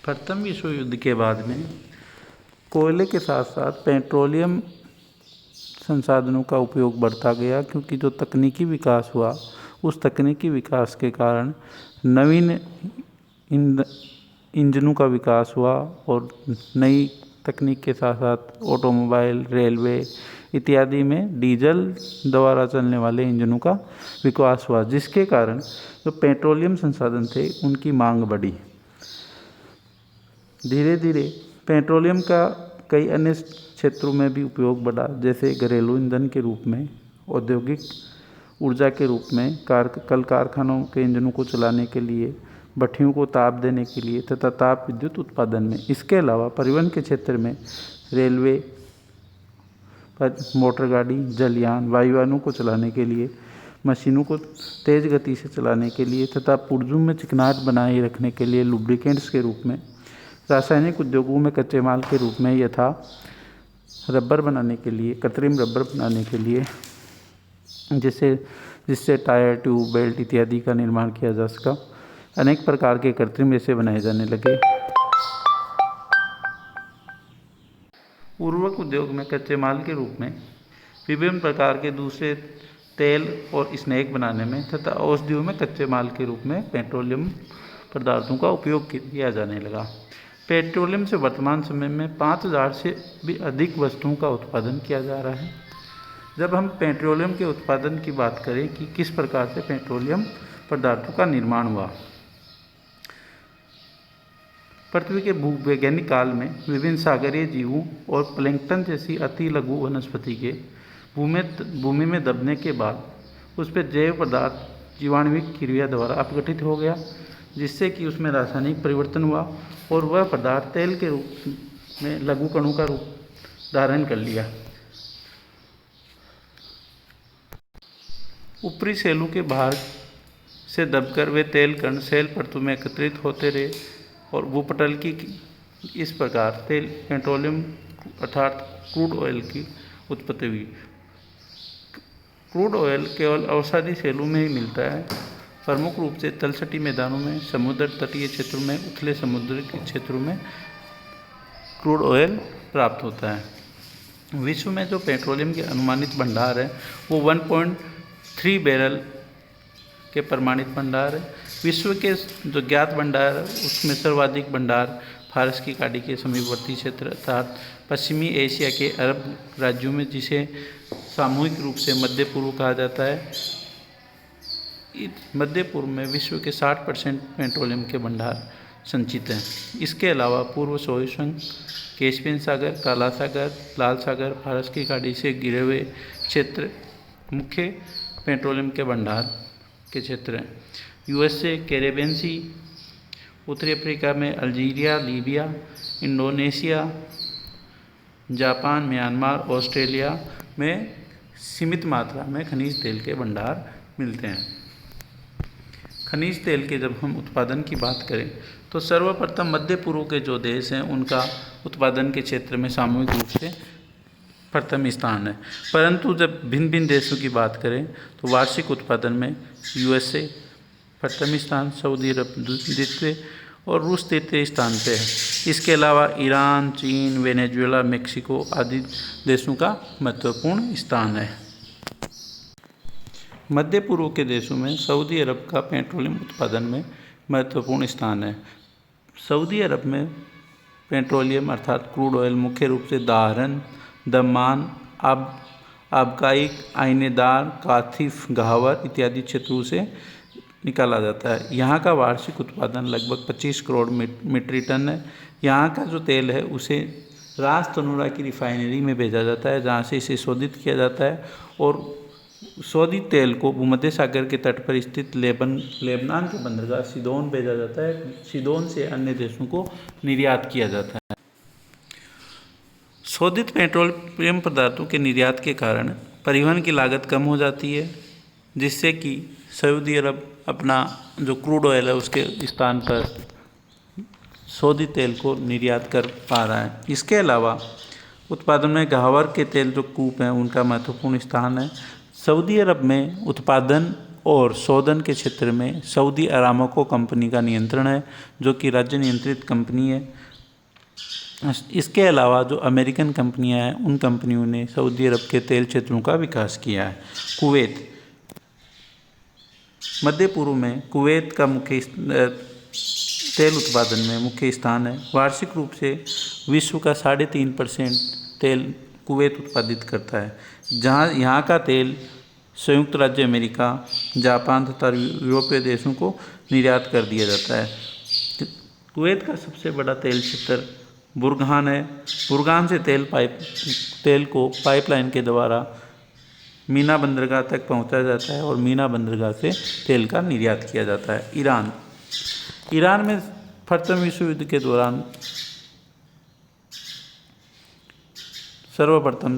प्रथम विश्व युद्ध के बाद में कोयले के साथ साथ पेट्रोलियम संसाधनों का उपयोग बढ़ता गया, क्योंकि जो तकनीकी विकास हुआ उस तकनीकी विकास के कारण नवीन इंजनों का विकास हुआ और नई तकनीक के साथ साथ ऑटोमोबाइल, रेलवे इत्यादि में डीजल द्वारा चलने वाले इंजनों का विकास हुआ, जिसके कारण जो पेट्रोलियम संसाधन थे उनकी मांग बढ़ी। धीरे धीरे पेट्रोलियम का कई अन्य क्षेत्रों में भी उपयोग बढ़ा, जैसे घरेलू ईंधन के रूप में, औद्योगिक ऊर्जा के रूप में, कल कारखानों के इंजनों को चलाने के लिए, भट्टियों को ताप देने के लिए तथा ताप विद्युत उत्पादन में। इसके अलावा परिवहन के क्षेत्र में रेलवे, मोटर गाड़ी, जलयान, वायुयानों को चलाने के लिए, मशीनों को तेज़ गति से चलाने के लिए तथा पुर्जों में चिकनाहट बनाए रखने के लिए लुब्रिकेंट्स के रूप में, रासायनिक उद्योगों में कच्चे माल के रूप में यथा रबर बनाने के लिए, कृत्रिम रबर बनाने के लिए, जिससे टायर, ट्यूब, बेल्ट इत्यादि का निर्माण किया जा सका, अनेक प्रकार के कृत्रिम रेशे बनाए जाने लगे। उर्वरक उद्योग में कच्चे माल के रूप में विभिन्न प्रकार के दूसरे तेल और स्नैक बनाने में तथा औषधियों में कच्चे माल के रूप में पेट्रोलियम पदार्थों का उपयोग किया जाने लगा। पेट्रोलियम से वर्तमान समय में 5000 से भी अधिक वस्तुओं का उत्पादन किया जा रहा है। जब हम पेट्रोलियम के उत्पादन की बात करें कि किस प्रकार से पेट्रोलियम पदार्थों का निर्माण हुआ, पृथ्वी के भूवैज्ञानिक काल में विभिन्न सागरीय जीवों और प्लैंकटन जैसी अति लघु वनस्पति के भूमि में दबने के बाद उस पर जैव पदार्थ जीवाणुविक क्रिया द्वारा अपघटित हो गया, जिससे कि उसमें रासायनिक परिवर्तन हुआ और वह पदार्थ तेल के रूप में लघु कणों का रूप धारण कर लिया। ऊपरी सेलों के भाग से दबकर वे तेल कण सेल परतों में एकत्रित होते रहे और भूपटल की इस प्रकार तेल पेट्रोलियम अर्थात क्रूड ऑयल की उत्पत्ति हुई। क्रूड ऑयल केवल औषधि सेलों में ही मिलता है। प्रमुख रूप से तलछटी मैदानों में, समुद्र तटीय क्षेत्रों में, उथले समुद्र के क्षेत्रों में क्रूड ऑयल प्राप्त होता है। विश्व में जो पेट्रोलियम के अनुमानित भंडार है वो 1.3 बैरल के प्रमाणित भंडार है। विश्व के जो ज्ञात भंडार है उसमें सर्वाधिक भंडार फारस की खाड़ी के समीपवर्ती क्षेत्र अर्थात पश्चिमी एशिया के अरब राज्यों में, जिसे सामूहिक रूप से मध्य पूर्व कहा जाता है। मध्य पूर्व में विश्व के 60% पेट्रोलियम के भंडार संचित हैं। इसके अलावा पूर्व सोवियत संघ, कैस्पियन सागर, काला सागर, लाल सागर, फारस की खाड़ी से घिरे हुए क्षेत्र मुख्य पेट्रोलियम के भंडार के क्षेत्र हैं। यूएसए, कैरेबियन सी, उत्तरी अफ्रीका में Algeria, Libya, Indonesia, Japan, Myanmar, Australia में सीमित मात्रा में खनिज तेल के भंडार मिलते हैं। खनिज तेल के जब हम उत्पादन की बात करें तो सर्वप्रथम मध्य पूर्व के जो देश हैं उनका उत्पादन के क्षेत्र में सामूहिक रूप से प्रथम स्थान है। परंतु जब भिन्न भिन्न देशों की बात करें तो वार्षिक उत्पादन में यूएसए प्रथम स्थान, सऊदी अरब द्वितीय और रूस तृतीय स्थान पे है। इसके अलावा ईरान, चीन, वेनेजुएला, मेक्सिको आदि देशों का महत्वपूर्ण स्थान है। मध्य पूर्व के देशों में सऊदी अरब का पेट्रोलियम उत्पादन में महत्वपूर्ण स्थान है। सऊदी अरब में पेट्रोलियम अर्थात क्रूड ऑयल मुख्य रूप से दाहरन, दम्मान, आबकाई, आइनेदार, काथिफ, गहावर इत्यादि क्षेत्रों से निकाला जाता है। यहाँ का वार्षिक उत्पादन लगभग 25 करोड़ मीट्रिक टन है। यहाँ का जो तेल है उसे रास तनूरा की रिफाइनरी में भेजा जाता है, जहाँ से इसे शोधित किया जाता है और शोधित तेल को भूमध्य सागर के तट पर स्थित लेबनान के बंदरगाह सीदोन भेजा जाता है। सीदोन से अन्य देशों को निर्यात किया जाता है। शोधित पेट्रोलियम पदार्थों के निर्यात के कारण परिवहन की लागत कम हो जाती है, जिससे कि सऊदी अरब अपना जो क्रूड ऑयल है उसके स्थान पर शोधित तेल को निर्यात कर पा रहा है। इसके अलावा उत्पादन में गहावर के तेल जो कूप हैं उनका महत्वपूर्ण स्थान है। सऊदी अरब में उत्पादन और शोधन के क्षेत्र में सऊदी अरामको कंपनी का नियंत्रण है, जो कि राज्य नियंत्रित कंपनी है। इसके अलावा जो अमेरिकन कंपनियां हैं, उन कंपनियों ने सऊदी अरब के तेल क्षेत्रों का विकास किया है। कुवैत, मध्य पूर्व में कुवैत का मुख्य तेल उत्पादन में मुख्य स्थान है। वार्षिक रूप से विश्व का 3.5% तेल कुवैत उत्पादित करता है, जहां यहाँ का तेल संयुक्त राज्य अमेरिका, जापान तथा यूरोपीय देशों को निर्यात कर दिया जाता है। कुवैत का सबसे बड़ा तेल क्षेत्र बुरगान है। बुरगान से तेल को पाइपलाइन के द्वारा मीना बंदरगाह तक पहुंचाया जाता है और मीना बंदरगाह से तेल का निर्यात किया जाता है। ईरान में प्रथम विश्व युद्ध के दौरान सर्वप्रथम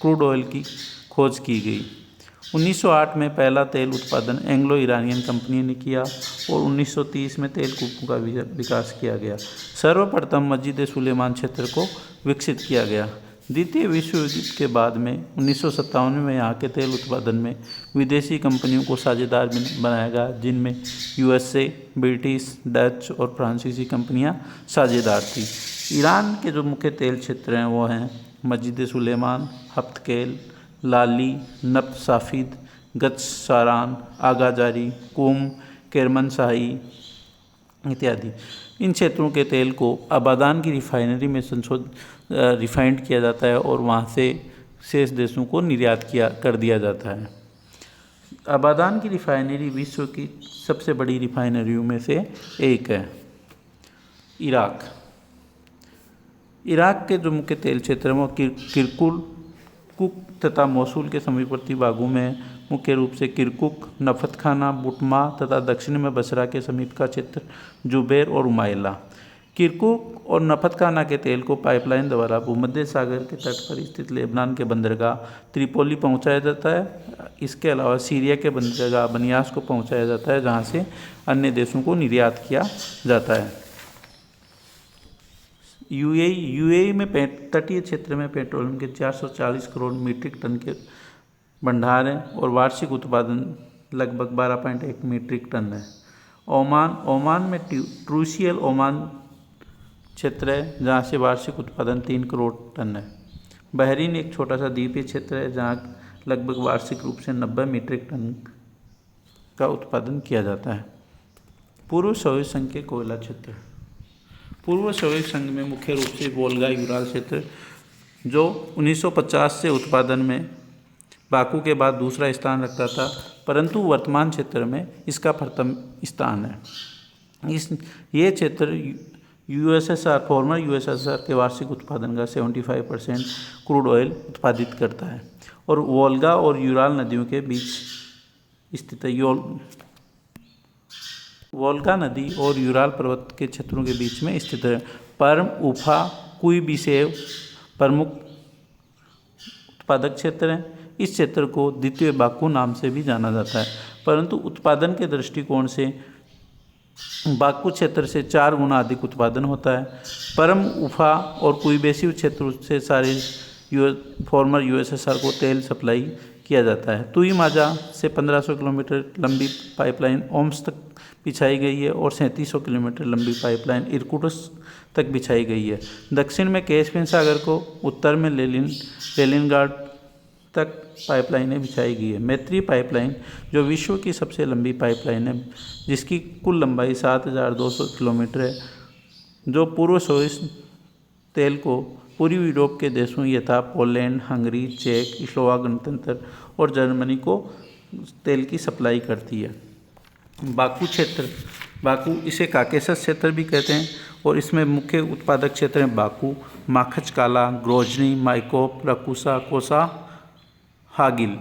क्रूड ऑयल की खोज की गई। 1908 में पहला तेल उत्पादन एंग्लो ईरानियन कंपनी ने किया और 1930 में तेल कूपों का विकास किया गया। सर्वप्रथम मस्जिद सुलेमान क्षेत्र को विकसित किया गया। द्वितीय विश्व युद्ध के बाद में 1957 में यहाँ के तेल उत्पादन में विदेशी कंपनियों को साझेदार बनाया गया, जिनमें यूएसए, ब्रिटिश, डच और फ्रांसीसी कंपनियाँ साझेदार थी। ईरान के जो मुख्य तेल क्षेत्र हैं वो हैं मस्जिद सुलेमान, हफ्तकेल, लाली, नफ्त साफिद, गच सारान, आगाजारी, कुम, केरमनशाही इत्यादि। इन क्षेत्रों के तेल को अबादान की रिफाइनरी में रिफाइंड किया जाता है और वहाँ से शेष देशों को निर्यात कर दिया जाता है। अबादान की रिफाइनरी विश्व की सबसे बड़ी रिफाइनरियों में से एक है। इराक के जो मुख्य तेल क्षेत्र हैं वो किरकुक तथा मोसूल के समीपवर्ती भागों में मुख्य रूप से किरकुक, नफत खाना, बुटमा तथा दक्षिण में बसरा के समीप का क्षेत्र जुबैर और उमायला। किरकुक और नफत खाना के तेल को पाइपलाइन द्वारा भूमध्य सागर के तट पर स्थित लेबनान के बंदरगाह त्रिपोली पहुंचाया जाता है। इसके अलावा सीरिया के बंदरगाह बनियास को पहुंचाया जाता है, जहां से अन्य देशों को निर्यात किया जाता है। यूएई में तटीय क्षेत्र में पेट्रोलियम के 440 करोड़ मीट्रिक टन के भंडार हैं और वार्षिक उत्पादन लगभग 12.1 मीट्रिक टन है। ओमान में ट्रूसियल ओमान क्षेत्र है, जहाँ से वार्षिक उत्पादन 3 करोड़ टन है। बहरीन एक छोटा सा द्वीपीय क्षेत्र है, जहाँ लगभग वार्षिक रूप से 90 मीट्रिक टन का उत्पादन किया जाता है। पूर्व सोवियत संघ के कोयला क्षेत्र। पूर्व सोवियत संघ में मुख्य रूप से वोल्गा यूराल क्षेत्र, जो 1950 से उत्पादन में बाकू के बाद दूसरा स्थान रखता था, परंतु वर्तमान क्षेत्र में इसका प्रथम स्थान है। ये क्षेत्र फॉर्मर यूएसएसआर के वार्षिक उत्पादन का 75% क्रूड ऑयल उत्पादित करता है और वोल्गा और यूराल नदियों के बीच स्थित है। वोल्गा नदी और यूराल पर्वत के क्षेत्रों के बीच में स्थित है। पर्म, उफा, कुइबिसेव प्रमुख उत्पादक क्षेत्र हैं। इस क्षेत्र को द्वितीय बाकू नाम से भी जाना जाता है, परंतु उत्पादन के दृष्टिकोण से बाकू क्षेत्र से 4 गुना अधिक उत्पादन होता है। परम, उफा और कुइबेसिव क्षेत्र से सारे फॉर्मर यूएसएसआर को तेल सप्लाई किया जाता है। तुई माजा से 1500 किलोमीटर लंबी पाइपलाइन ओम्स तक बिछाई गई है और 3700 किलोमीटर लंबी पाइपलाइन इरकुटस्क तक बिछाई गई है। दक्षिण में कैस्पियन सागर को, उत्तर में लेनिनग्राड तक पाइपलाइनें बिछाई गई है। मैत्री पाइपलाइन, जो विश्व की सबसे लंबी पाइपलाइन है, जिसकी कुल लंबाई 7200 किलोमीटर है, जो पूर्व सोवियत तेल को पूर्वी यूरोप के देशों यथा पोलैंड, हंगरी, चेक, स्लोवाक गणतंत्र और जर्मनी को तेल की सप्लाई करती है। बाकू इसे काकेशस क्षेत्र भी कहते हैं और इसमें मुख्य उत्पादक क्षेत्र हैं बाकू, माखचकाला, ग्रोजनी, माइकोप, रकुसा, कोसा, हागिल।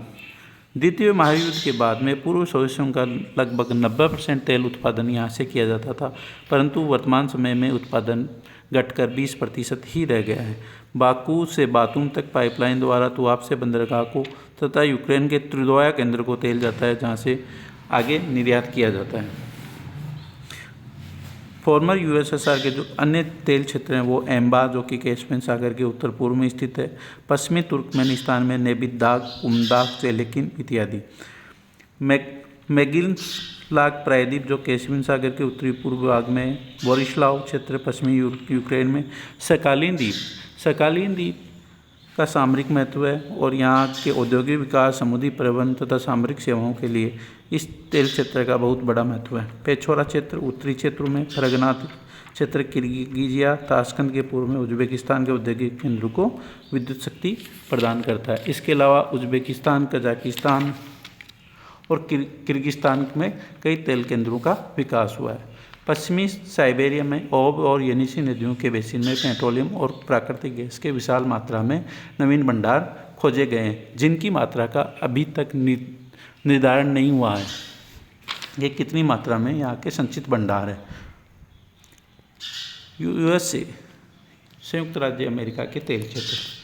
द्वितीय महायुद्ध के बाद में पूर्व सोवियत संघ का लगभग 90% तेल उत्पादन यहाँ से किया जाता था, परंतु वर्तमान समय में उत्पादन घटकर 20% ही रह गया है। बाकू से बातूम तक पाइपलाइन द्वारा तुआब से बंदरगाह को तथा यूक्रेन के त्रिदोया केंद्र को तेल जाता है, जहाँ से आगे निर्यात किया जाता है। फॉर्मर यूएसएसआर के जो अन्य तेल क्षेत्र हैं वो एम्बा, जो कि कैस्पियन सागर के उत्तर पूर्व में स्थित है, पश्चिमी तुर्कमेनिस्तान में नेबिद्दाग, उमदाग, चेलेकिन इत्यादि। मैगिल्स लाग प्रायद्वीप जो कैस्पियन सागर के उत्तरी पूर्व भाग में, बोरिस्लाव क्षेत्र पश्चिमी यूक्रेन में, सकालीन द्वीप का सामरिक महत्व है और यहाँ के औद्योगिक विकास, समुद्री परिवहन तथा सामरिक सेवाओं के लिए इस तेल क्षेत्र का बहुत बड़ा महत्व है। पेचोरा क्षेत्र उत्तरी क्षेत्रों में, फरगना क्षेत्र किर्गिजिया, ताशकंद के पूर्व में उज्बेकिस्तान के औद्योगिक केंद्रों को विद्युत शक्ति प्रदान करता है। इसके अलावा उज्बेकिस्तान, कजाकिस्तान और किर्गिस्तान में कई तेल केंद्रों का विकास हुआ है। पश्चिमी साइबेरिया में ओब और येनिसी नदियों के बेसिन में पेट्रोलियम और प्राकृतिक गैस के विशाल मात्रा में नवीन भंडार खोजे गए हैं, जिनकी मात्रा का अभी तक निर्धारण नहीं हुआ है। ये कितनी मात्रा में यहाँ के संचित भंडार है। यूएसए, संयुक्त राज्य अमेरिका के तेल क्षेत्र।